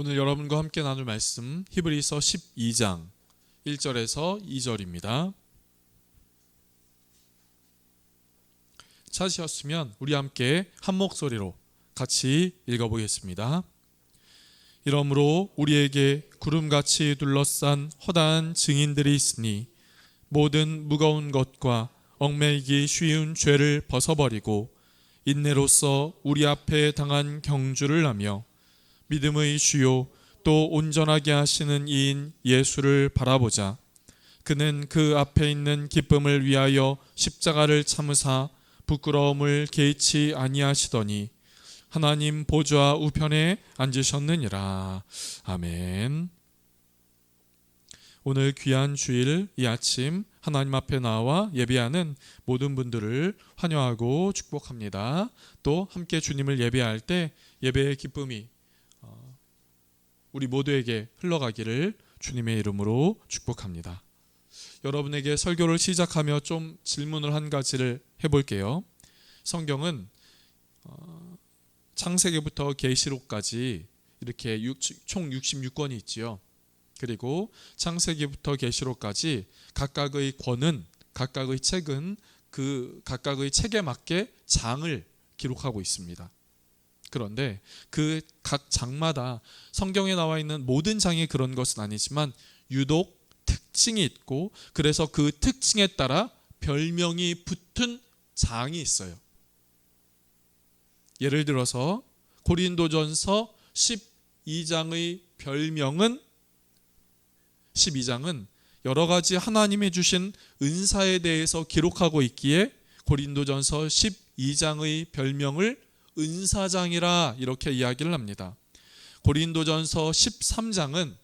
오늘 여러분과 함께 나눌 말씀 히브리서 12장 1절에서 2절입니다. 찾으셨으면 우리 함께 한 목소리로 같이 읽어보겠습니다. 이러므로 우리에게 구름같이 둘러싼 허다한 증인들이 있으니 모든 무거운 것과 얽매이기 쉬운 죄를 벗어버리고 인내로써 우리 앞에 당한 경주를 하며 믿음의 주요 또 온전하게 하시는 이인 예수를 바라보자. 그는 그 앞에 있는 기쁨을 위하여 십자가를 참으사 부끄러움을 개의치 아니하시더니 하나님 보좌 우편에 앉으셨느니라. 아멘. 오늘 귀한 주일 이 아침 하나님 앞에 나와 예배하는 모든 분들을 환영하고 축복합니다. 또 함께 주님을 예배할 때 예배의 기쁨이 우리 모두에게 흘러가기를 주님의 이름으로 축복합니다. 여러분에게 설교를 시작하며 좀 질문을 한 가지를 해볼게요. 성경은 창세기부터 계시록까지 이렇게 총 66권이 있지요. 그리고 창세기부터 계시록까지 각각의 권은, 각각의 책은 그 각각의 책에 맞게 장을 기록하고 있습니다. 그런데 그 각 장마다 성경에 나와 있는 모든 장이 그런 것은 아니지만 유독 특징이 있고, 그래서 그 특징에 따라 별명이 붙은 장이 있어요. 예를 들어서 고린도전서 12장의 별명은 12장은 여러 가지 하나님이 주신 은사에 대해서 기록하고 있기에 고린도전서 12장의 별명을 은사장이라 이렇게 이야기를 합니다. 고린도전서 13장은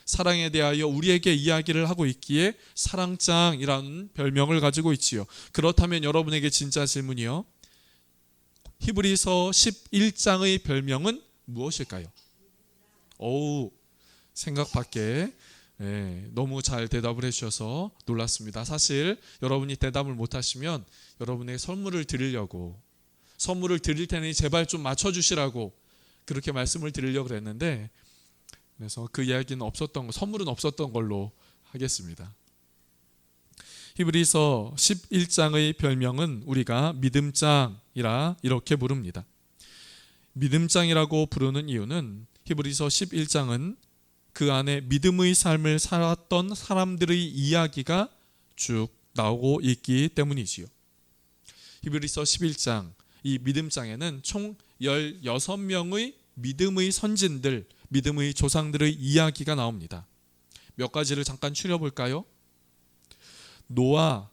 사랑에 대하여 우리에게 이야기를 하고 있기에 사랑장이라는 별명을 가지고 있지요. 그렇다면 여러분에게 진짜 질문이요. 히브리서 11장의 별명은 무엇일까요? 생각 밖에 너무 잘 대답을 해주셔서 놀랐습니다. 사실 여러분이 대답을 못하시면 여러분에게 선물을 드릴 테니 제발 좀 맞춰주시라고 그렇게 말씀을 드리려고 그랬는데, 그래서 그 이야기는 선물은 없었던 걸로 하겠습니다. 히브리서 11장의 별명은 우리가 믿음장이라 이렇게 부릅니다. 믿음장이라고 부르는 이유는 히브리서 11장은 그 안에 믿음의 삶을 살았던 사람들의 이야기가 쭉 나오고 있기 때문이지요. 히브리서 11장 이 믿음장에는 총 16명의 믿음의 선진들, 믿음의 조상들의 이야기가 나옵니다. 몇 가지를 잠깐 추려볼까요? 노아,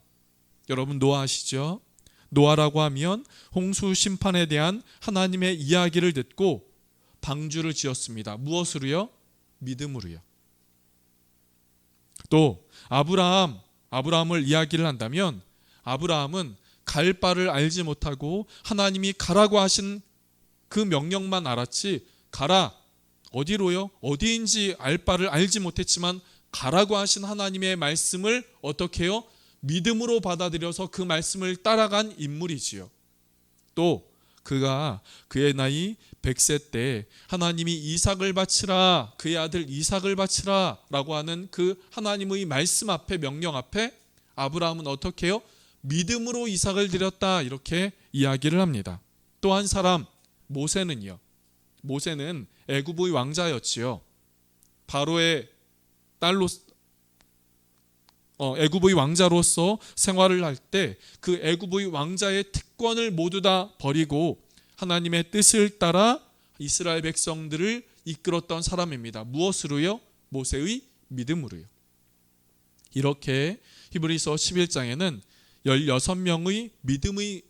여러분 노아 아시죠? 노아라고 하면 홍수 심판에 대한 하나님의 이야기를 듣고 방주를 지었습니다. 무엇으로요? 믿음으로요. 또 아브라함을 이야기를 한다면 아브라함은 갈 바를 알지 못하고 하나님이 가라고 하신 그 명령만 알았지, 가라, 어디로요? 어디인지 알 바를 알지 못했지만 가라고 하신 하나님의 말씀을 어떻게 해요? 믿음으로 받아들여서 그 말씀을 따라간 인물이지요. 또 그가 그의 나이 100세 때 하나님이 이삭을 바치라, 그의 아들 이삭을 바치라 라고 하는 그 하나님의 말씀 앞에, 명령 앞에 아브라함은 어떻게 해요? 믿음으로 이삭을 드렸다 이렇게 이야기를 합니다. 또 한 사람 모세는요. 모세는 애굽의 왕자였지요. 바로의 딸로 애굽의 왕자로서 생활을 할 때 그 애굽의 왕자의 특권을 모두 다 버리고 하나님의 뜻을 따라 이스라엘 백성들을 이끌었던 사람입니다. 무엇으로요? 모세의 믿음으로요. 이렇게 히브리서 11장에는 16명의 믿음의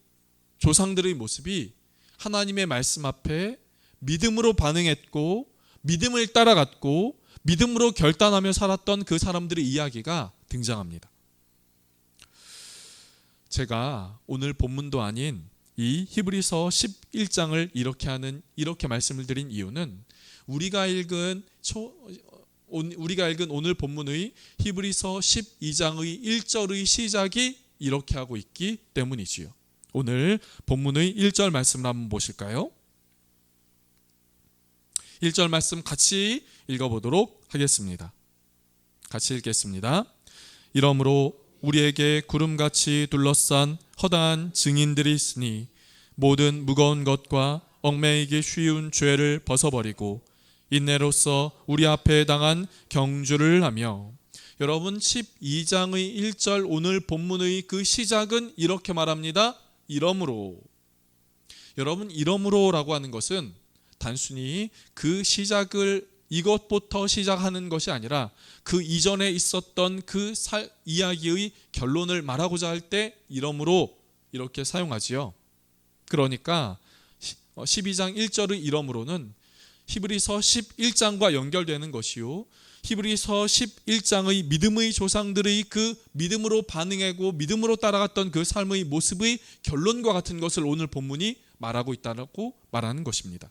조상들의 모습이 하나님의 말씀 앞에 믿음으로 반응했고 믿음을 따라갔고 믿음으로 결단하며 살았던 그 사람들의 이야기가 등장합니다. 제가 오늘 본문도 아닌 이 히브리서 11장을 이렇게 말씀을 드린 이유는 우리가 읽은 오늘 본문의 히브리서 12장의 1절의 시작이 이렇게 하고 있기 때문이지요. 오늘 본문의 1절 말씀을 한번 보실까요? 1절 말씀 같이 읽어보도록 하겠습니다. 같이 읽겠습니다. 이러므로 우리에게 구름같이 둘러싼 허다한 증인들이 있으니 모든 무거운 것과 얽매이기 쉬운 죄를 벗어버리고 인내로써 우리 앞에 당한 경주를 하며. 여러분 12장의 1절 오늘 본문의 그 시작은 이렇게 말합니다. 이러므로. 여러분 이러므로라고 하는 것은 단순히 그 시작을 이것부터 시작하는 것이 아니라 그 이전에 있었던 그 이야기의 결론을 말하고자 할 때 이러므로 이렇게 사용하지요. 그러니까 12장 1절의 이러므로는 히브리서 11장과 연결되는 것이요, 히브리서 11장의 믿음의 조상들의 그 믿음으로 반응하고 믿음으로 따라갔던 그 삶의 모습의 결론과 같은 것을 오늘 본문이 말하고 있다고 말하는 것입니다.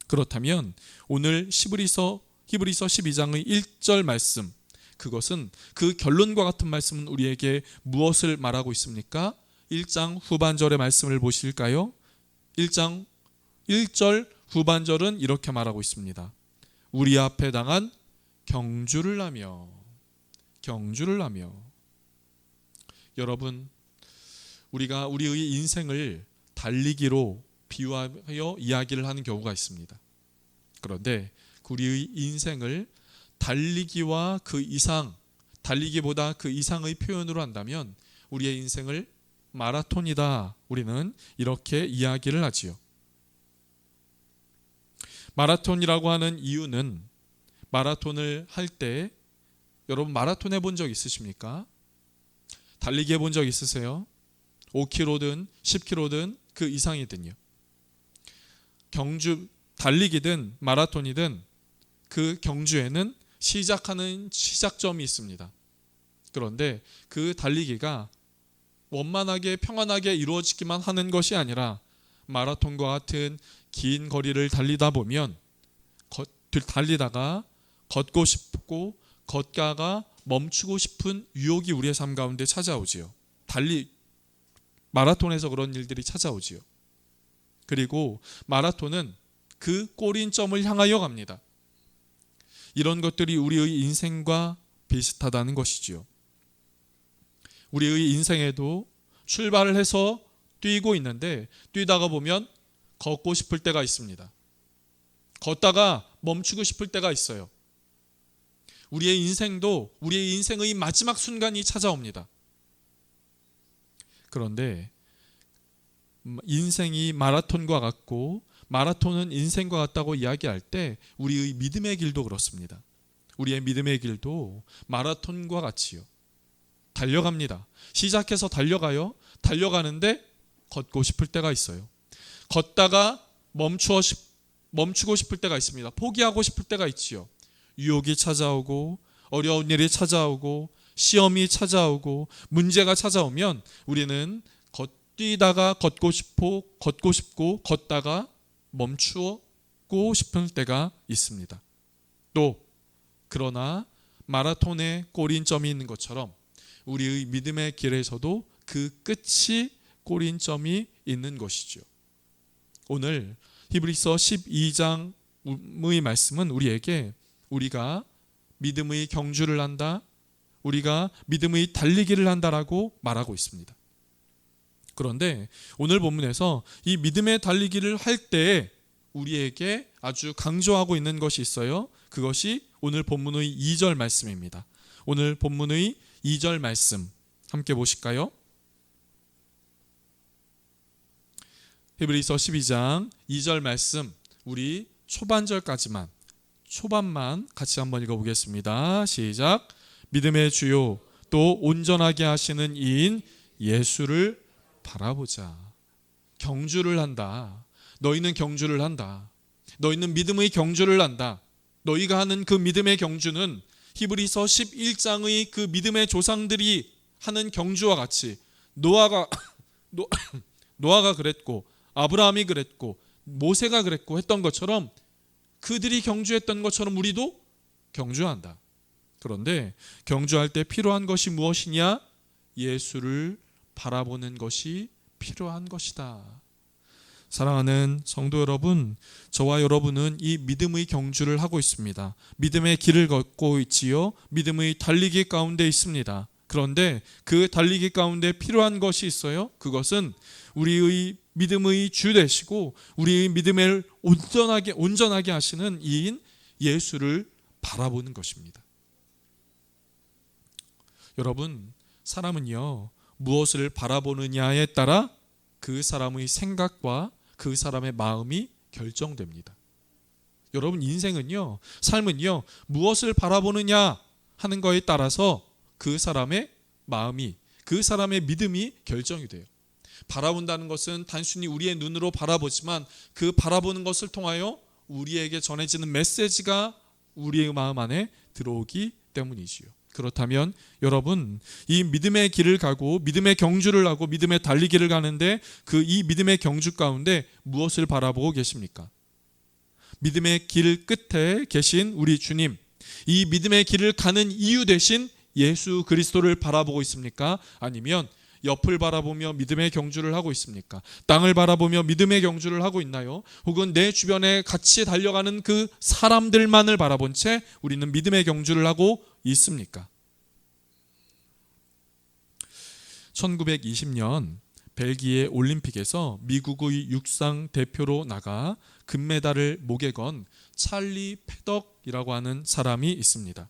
그렇다면 오늘 히브리서 12장의 1절 말씀, 그것은 그 결론과 같은 말씀은 우리에게 무엇을 말하고 있습니까? 1장 후반절의 말씀을 보실까요? 1장 1절 후반절은 이렇게 말하고 있습니다. 우리 앞에 당한 경주를 하며. 여러분, 우리가 우리의 인생을 달리기로 비유하여 이야기를 하는 경우가 있습니다. 그런데 우리의 인생을 달리기와 그 이상, 달리기보다 그 이상의 표현으로 한다면 우리의 인생을 마라톤이다, 우리는 이렇게 이야기를 하지요. 마라톤이라고 하는 이유는, 마라톤을 할 때 여러분 마라톤 해본 적 있으십니까? 달리기 해본 적 있으세요? 5km든 10km든 그 이상이든요. 경주, 달리기든 마라톤이든 그 경주에는 시작하는 시작점이 있습니다. 그런데 그 달리기가 원만하게 평안하게 이루어지기만 하는 것이 아니라 마라톤과 같은 긴 거리를 달리다 보면 달리다가 걷고 싶고 걷다가 멈추고 싶은 유혹이 우리의 삶 가운데 찾아오지요. 마라톤에서 그런 일들이 찾아오지요. 그리고 마라톤은 그 꼬린점을 향하여 갑니다. 이런 것들이 우리의 인생과 비슷하다는 것이지요. 우리의 인생에도 출발을 해서 뛰고 있는데 뛰다가 보면 걷고 싶을 때가 있습니다. 걷다가 멈추고 싶을 때가 있어요. 우리의 인생도 우리의 인생의 마지막 순간이 찾아옵니다. 그런데 인생이 마라톤과 같고 마라톤은 인생과 같다고 이야기할 때 우리의 믿음의 길도 그렇습니다. 우리의 믿음의 길도 마라톤과 같이요. 달려갑니다. 시작해서 달려가요. 달려가는데 걷고 싶을 때가 있어요. 걷다가 멈추고 싶을 때가 있습니다. 포기하고 싶을 때가 있지요. 유혹이 찾아오고 어려운 일이 찾아오고 시험이 찾아오고 문제가 찾아오면 우리는 뛰다가 걷고 싶고 걷다가 멈추고 싶을 때가 있습니다. 또 그러나 마라톤에 꼬린점이 있는 것처럼 우리의 믿음의 길에서도 그 끝이 꼬린점이 있는 것이죠. 오늘 히브리서 12장의 말씀은 우리에게 우리가 믿음의 경주를 한다, 우리가 믿음의 달리기를 한다라고 말하고 있습니다. 그런데 오늘 본문에서 이 믿음의 달리기를 할 때 우리에게 아주 강조하고 있는 것이 있어요. 그것이 오늘 본문의 2절 말씀입니다. 오늘 본문의 2절 말씀 함께 보실까요? 히브리서 12장 2절 말씀, 우리 초반만 같이 한번 읽어보겠습니다. 시작. 믿음의 주요 또 온전하게 하시는 이인 예수를 바라보자. 경주를 한다. 너희는 경주를 한다. 너희는 믿음의 경주를 한다. 너희가 하는 그 믿음의 경주는 히브리서 11장의 그 믿음의 조상들이 하는 경주와 같이 노아가 그랬고 아브라함이 그랬고 모세가 그랬고 했던 것처럼 그들이 경주했던 것처럼 우리도 경주한다. 그런데 경주할 때 필요한 것이 무엇이냐? 예수를 바라보는 것이 필요한 것이다. 사랑하는 성도 여러분, 저와 여러분은 이 믿음의 경주를 하고 있습니다. 믿음의 길을 걷고 있지요. 믿음의 달리기 가운데 있습니다. 그런데 그 달리기 가운데 필요한 것이 있어요. 그것은 우리의 믿음의 주 되시고 우리의 믿음을 온전하게 하시는 이인 예수를 바라보는 것입니다. 여러분, 사람은요, 무엇을 바라보느냐에 따라 그 사람의 생각과 그 사람의 마음이 결정됩니다. 여러분, 인생은요, 삶은요, 무엇을 바라보느냐 하는 것에 따라서 그 사람의 마음이, 그 사람의 믿음이 결정이 돼요. 바라본다는 것은 단순히 우리의 눈으로 바라보지만 그 바라보는 것을 통하여 우리에게 전해지는 메시지가 우리의 마음 안에 들어오기 때문이지요. 그렇다면 여러분, 이 믿음의 길을 가고 믿음의 경주를 하고 믿음의 달리기를 가는데 그 이 믿음의 경주 가운데 무엇을 바라보고 계십니까? 믿음의 길 끝에 계신 우리 주님, 이 믿음의 길을 가는 이유 대신 예수 그리스도를 바라보고 있습니까? 아니면 옆을 바라보며 믿음의 경주를 하고 있습니까? 땅을 바라보며 믿음의 경주를 하고 있나요? 혹은 내 주변에 같이 달려가는 그 사람들만을 바라본 채 우리는 믿음의 경주를 하고 있습니까? 1920년 벨기에 올림픽에서 미국의 육상 대표로 나가 금메달을 목에 건 찰리 패덕이라고 하는 사람이 있습니다.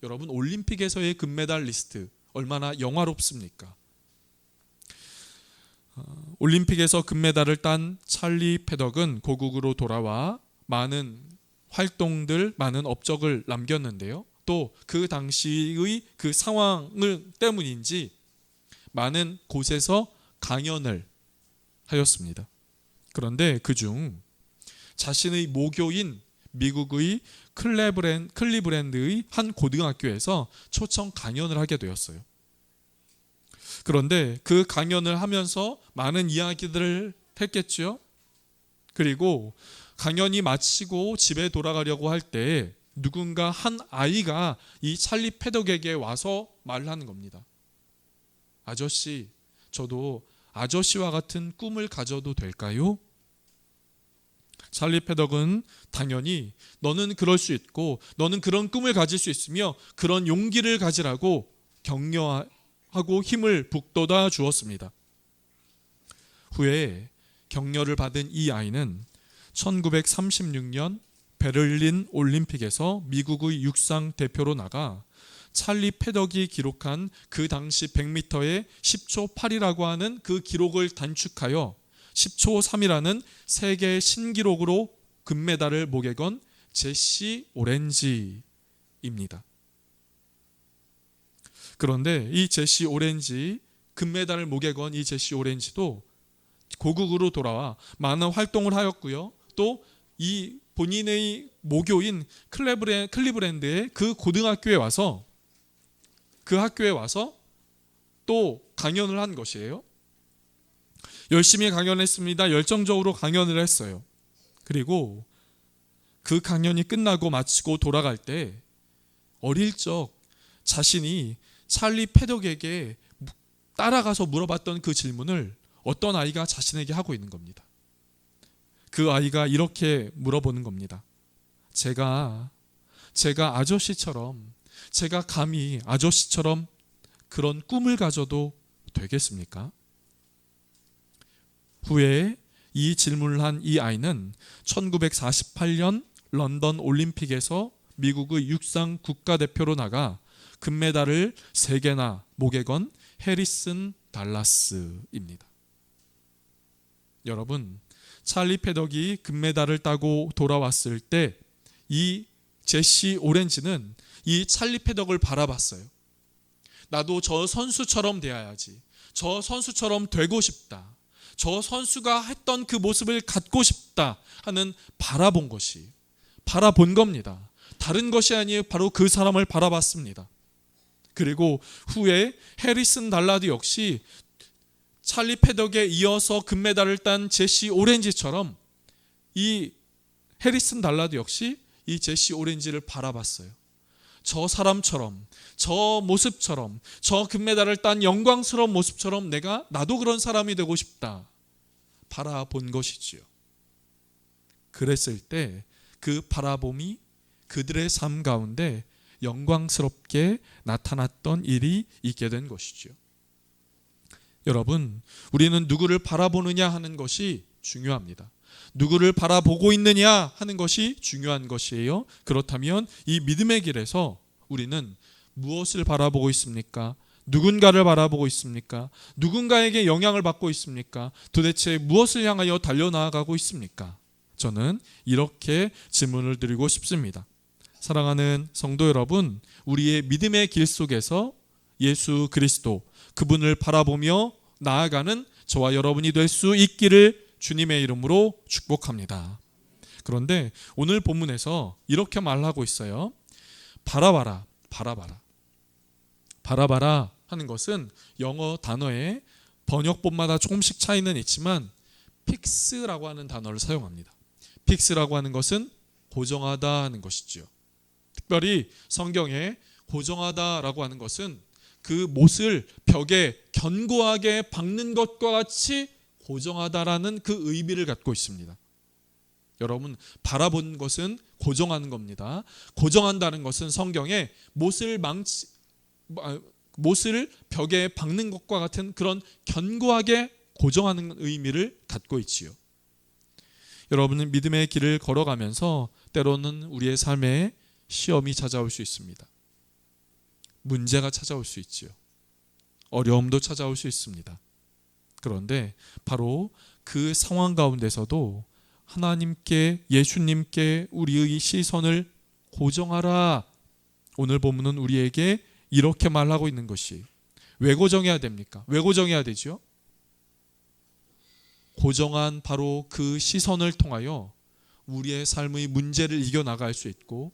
여러분, 올림픽에서의 금메달 리스트 얼마나 영화롭습니까? 올림픽에서 금메달을 딴 찰리 패덕은 고국으로 돌아와 많은 활동들, 많은 업적을 남겼는데요. 또 그 당시의 그 상황을 때문인지 많은 곳에서 강연을 하였습니다. 그런데 그중 자신의 모교인 미국의 클리브랜드의 한 고등학교에서 초청 강연을 하게 되었어요. 그런데 그 강연을 하면서 많은 이야기들을 했겠죠. 그리고 강연이 마치고 집에 돌아가려고 할 때 누군가 한 아이가 이 찰리 패덕에게 와서 말하는 겁니다. 아저씨, 저도 아저씨와 같은 꿈을 가져도 될까요? 찰리 패덕은 당연히 너는 그럴 수 있고 너는 그런 꿈을 가질 수 있으며 그런 용기를 가지라고 격려하고 힘을 북돋아 주었습니다. 후에 격려를 받은 이 아이는 1936년 베를린 올림픽에서 미국의 육상 대표로 나가 찰리 패덕이 기록한 그 당시 100m의 10초 8이라고 하는 그 기록을 단축하여 10초 3이라는 세계 신기록으로 금메달을 목에 건 제시 오렌지입니다. 그런데 이 제시 오렌지, 금메달을 목에 건 이 제시 오렌지도 고국으로 돌아와 많은 활동을 하였고요. 또 이 본인의 모교인 클리브랜드의 그 고등학교에 와서 그 학교에 와서 또 강연을 한 것이에요. 열심히 강연했습니다. 열정적으로 강연을 했어요. 그리고 그 강연이 끝나고 마치고 돌아갈 때 어릴 적 자신이 찰리 패덕에게 따라가서 물어봤던 그 질문을 어떤 아이가 자신에게 하고 있는 겁니다. 그 아이가 이렇게 물어보는 겁니다. 제가 아저씨처럼, 제가 감히 아저씨처럼 그런 꿈을 가져도 되겠습니까? 후에 이 질문을 한 이 아이는 1948년 런던 올림픽에서 미국의 육상 국가대표로 나가 금메달을 3개나 목에 건 해리슨 달라스입니다. 여러분, 찰리 패덕이 금메달을 따고 돌아왔을 때 이 제시 오렌지는 이 찰리 패덕을 바라봤어요. 나도 저 선수처럼 되어야지. 저 선수처럼 되고 싶다. 저 선수가 했던 그 모습을 갖고 싶다 하는 바라본 겁니다. 다른 것이 아니에요. 바로 그 사람을 바라봤습니다. 그리고 후에 해리슨 달라드 역시 찰리 패덕에 이어서 금메달을 딴 제시 오렌지처럼 이 해리슨 달라드 역시 이 제시 오렌지를 바라봤어요. 저 사람처럼, 저 모습처럼, 저 금메달을 딴 영광스러운 모습처럼 나도 그런 사람이 되고 싶다. 바라본 것이지요. 그랬을 때 그 바라봄이 그들의 삶 가운데 영광스럽게 나타났던 일이 있게 된 것이죠. 여러분, 우리는 누구를 바라보느냐 하는 것이 중요합니다. 누구를 바라보고 있느냐 하는 것이 중요한 것이에요. 그렇다면 이 믿음의 길에서 우리는 무엇을 바라보고 있습니까? 누군가를 바라보고 있습니까? 누군가에게 영향을 받고 있습니까? 도대체 무엇을 향하여 달려나가고 있습니까? 저는 이렇게 질문을 드리고 싶습니다. 사랑하는 성도 여러분, 우리의 믿음의 길 속에서 예수 그리스도, 그분을 바라보며 나아가는 저와 여러분이 될 수 있기를 주님의 이름으로 축복합니다. 그런데 오늘 본문에서 이렇게 말하고 있어요. 바라봐라, 바라봐라. 바라봐라 하는 것은 영어 단어의 번역본마다 조금씩 차이는 있지만 픽스라고 하는 단어를 사용합니다. 픽스라고 하는 것은 고정하다 하는 것이죠. 특별히 성경에 고정하다라고 하는 것은 그 못을 벽에 견고하게 박는 것과 같이 고정하다라는 그 의미를 갖고 있습니다. 여러분, 바라본 것은 고정하는 겁니다. 고정한다는 것은 성경에 못을 벽에 박는 것과 같은 그런 견고하게 고정하는 의미를 갖고 있지요. 여러분은 믿음의 길을 걸어가면서 때로는 우리의 삶에 시험이 찾아올 수 있습니다. 문제가 찾아올 수 있지요. 어려움도 찾아올 수 있습니다. 그런데 바로 그 상황 가운데서도 하나님께, 예수님께 우리의 시선을 고정하라. 오늘 본문은 우리에게 이렇게 말하고 있는 것이, 왜 고정해야 됩니까? 왜 고정해야 되죠? 고정한 바로 그 시선을 통하여 우리의 삶의 문제를 이겨나갈 수 있고,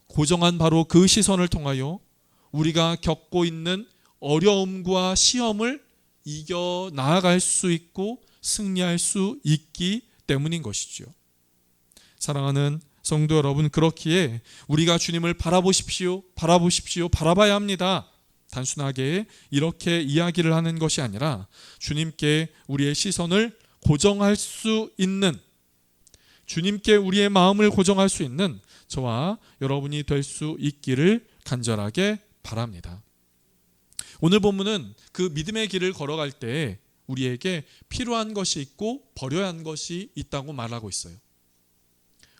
고정한 바로 그 시선을 통하여 우리가 겪고 있는 어려움과 시험을 이겨나갈 수 있고 승리할 수 있기 때문인 것이죠. 사랑하는 성도 여러분, 그렇기에 우리가 주님을 바라보십시오, 바라보십시오, 바라봐야 합니다. 단순하게 이렇게 이야기를 하는 것이 아니라 주님께 우리의 시선을 고정할 수 있는, 주님께 우리의 마음을 고정할 수 있는 저와 여러분이 될 수 있기를 간절하게 바랍니다. 오늘 본문은 그 믿음의 길을 걸어갈 때 우리에게 필요한 것이 있고 버려야 하는 것이 있다고 말하고 있어요.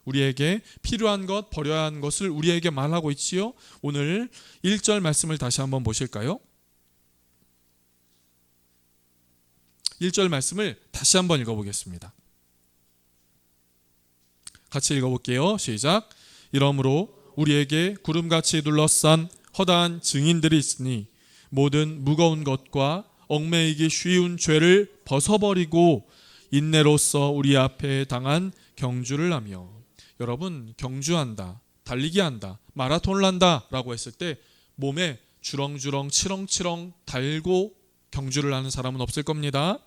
우리에게 필요한 것, 버려야 하는 것을 우리에게 말하고 있지요. 오늘 1절 말씀을 다시 한번 보실까요? 1절 말씀을 다시 한번 읽어보겠습니다. 같이 읽어볼게요. 시작. 이러므로 우리에게 구름같이 둘러싼 허다한 증인들이 있으니 모든 무거운 것과 얽매이기 쉬운 죄를 벗어버리고 인내로써 우리 앞에 당한 경주를 하며. 여러분, 경주한다, 달리기 한다, 마라톤을 한다 라고 했을 때 몸에 주렁주렁 치렁치렁 달고 경주를 하는 사람은 없을 겁니다.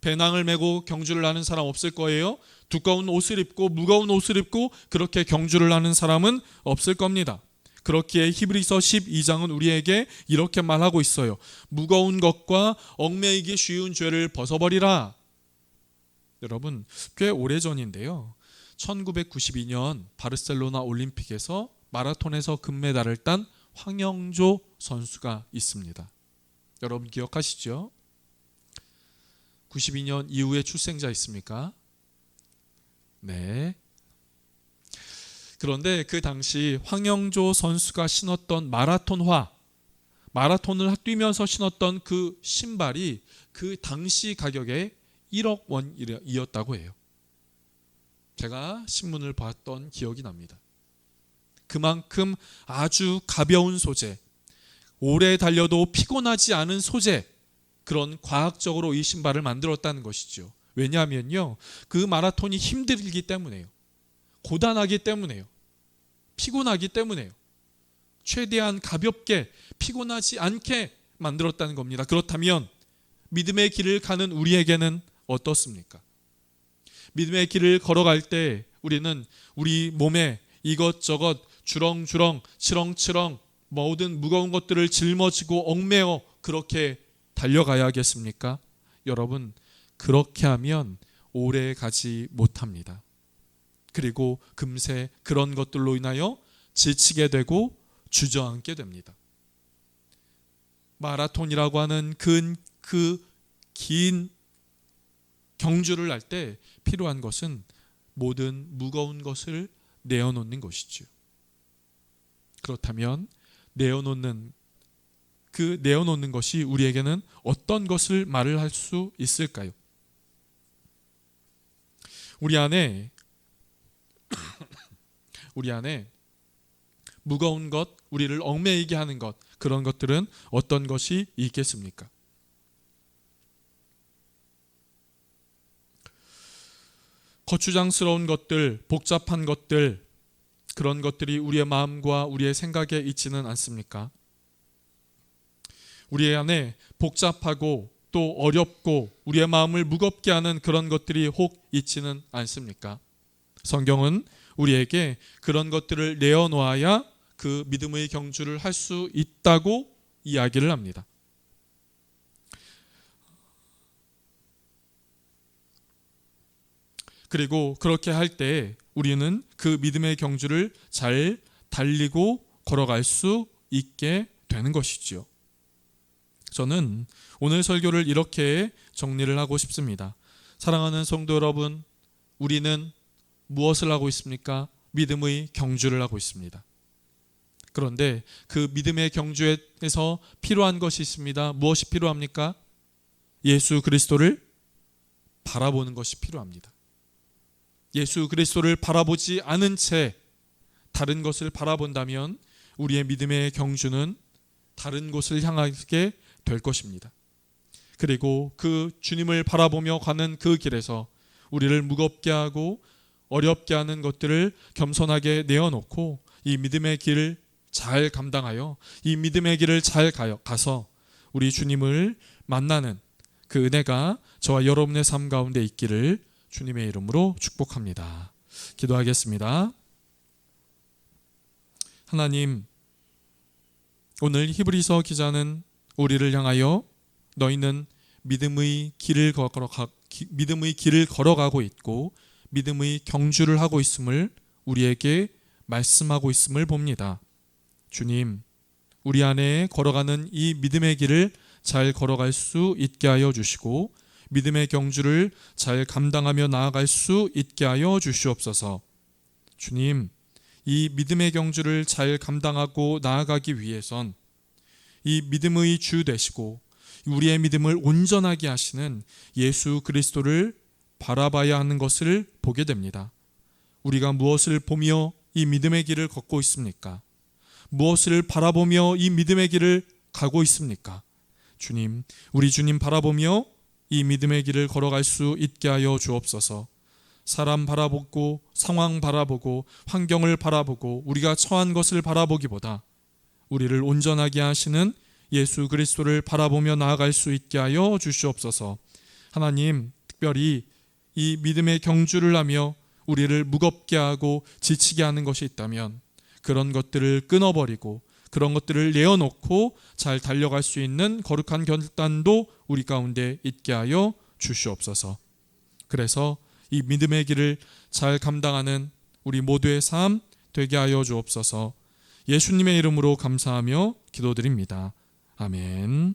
배낭을 메고 경주를 하는 사람 없을 거예요. 두꺼운 옷을 입고 무거운 옷을 입고 그렇게 경주를 하는 사람은 없을 겁니다. 그렇기에 히브리서 12장은 우리에게 이렇게 말하고 있어요. 무거운 것과 얽매이기 쉬운 죄를 벗어버리라. 여러분, 꽤 오래전인데요. 1992년 바르셀로나 올림픽에서 마라톤에서 금메달을 딴 황영조 선수가 있습니다. 여러분 기억하시죠? 92년 이후에 출생자 있습니까? 네. 그런데 그 당시 황영조 선수가 신었던 마라톤을 뛰면서 신었던 그 신발이 그 당시 가격에 1억 원이었다고 해요. 제가 신문을 봤던 기억이 납니다. 그만큼 아주 가벼운 소재, 오래 달려도 피곤하지 않은 소재, 그런 과학적으로 이 신발을 만들었다는 것이죠. 왜냐하면요, 그 마라톤이 힘들기 때문에요. 고단하기 때문에요. 피곤하기 때문에요. 최대한 가볍게 피곤하지 않게 만들었다는 겁니다. 그렇다면 믿음의 길을 가는 우리에게는 어떻습니까? 믿음의 길을 걸어갈 때 우리는 우리 몸에 이것저것 주렁주렁 치렁치렁 모든 무거운 것들을 짊어지고 얽매어 그렇게 달려가야겠습니까? 여러분, 그렇게 하면 오래 가지 못합니다. 그리고 금세 그런 것들로 인하여 지치게 되고 주저앉게 됩니다. 마라톤이라고 하는 그 긴 경주를 할 때 필요한 것은 모든 무거운 것을 내어놓는 것이지요. 그렇다면 내어놓는 것이 우리에게는 어떤 것을 말을 할 수 있을까요? 우리 안에 무거운 것, 우리를 얽매이게 하는 것, 그런 것들은 어떤 것이 있겠습니까? 거추장스러운 것들, 복잡한 것들, 그런 것들이 우리의 마음과 우리의 생각에 있지는 않습니까? 우리 안에 복잡하고 또 어렵고 우리의 마음을 무겁게 하는 그런 것들이 혹 있지는 않습니까? 성경은 우리에게 그런 것들을 내어놓아야 그 믿음의 경주를 할 수 있다고 이야기를 합니다. 그리고 그렇게 할 때 우리는 그 믿음의 경주를 잘 달리고 걸어갈 수 있게 되는 것이지요. 저는 오늘 설교를 이렇게 정리를 하고 싶습니다. 사랑하는 성도 여러분, 우리는 무엇을 하고 있습니까? 믿음의 경주를 하고 있습니다. 그런데 그 믿음의 경주에서 필요한 것이 있습니다. 무엇이 필요합니까? 예수 그리스도를 바라보는 것이 필요합니다. 예수 그리스도를 바라보지 않은 채 다른 것을 바라본다면 우리의 믿음의 경주는 다른 곳을 향하게 될 것입니다. 그리고 그 주님을 바라보며 가는 그 길에서 우리를 무겁게 하고 어렵게 하는 것들을 겸손하게 내어놓고 이 믿음의 길을 잘 감당하여 이 믿음의 길을 잘 가서 우리 주님을 만나는 그 은혜가 저와 여러분의 삶 가운데 있기를 주님의 이름으로 축복합니다. 기도하겠습니다. 하나님, 오늘 히브리서 기자는 우리를 향하여 너희는 믿음의 길을 걸어가고 있고 믿음의 경주를 하고 있음을 우리에게 말씀하고 있음을 봅니다. 주님, 우리 안에 걸어가는 이 믿음의 길을 잘 걸어갈 수 있게 하여 주시고 믿음의 경주를 잘 감당하며 나아갈 수 있게 하여 주시옵소서. 주님, 이 믿음의 경주를 잘 감당하고 나아가기 위해선 이 믿음의 주 되시고 우리의 믿음을 온전하게 하시는 예수 그리스도를 바라봐야 하는 것을 보게 됩니다. 우리가 무엇을 보며 이 믿음의 길을 걷고 있습니까? 무엇을 바라보며 이 믿음의 길을 가고 있습니까? 주님, 우리 주님 바라보며 이 믿음의 길을 걸어갈 수 있게 하여 주옵소서. 사람 바라보고 상황 바라보고 환경을 바라보고 우리가 처한 것을 바라보기보다 우리를 온전하게 하시는 예수 그리스도를 바라보며 나아갈 수 있게 하여 주시옵소서. 하나님, 특별히 이 믿음의 경주를 하며 우리를 무겁게 하고 지치게 하는 것이 있다면 그런 것들을 끊어버리고 그런 것들을 내어놓고 잘 달려갈 수 있는 거룩한 결단도 우리 가운데 있게 하여 주시옵소서. 그래서 이 믿음의 길을 잘 감당하는 우리 모두의 삶 되게 하여 주옵소서. 예수님의 이름으로 감사하며 기도드립니다. 아멘.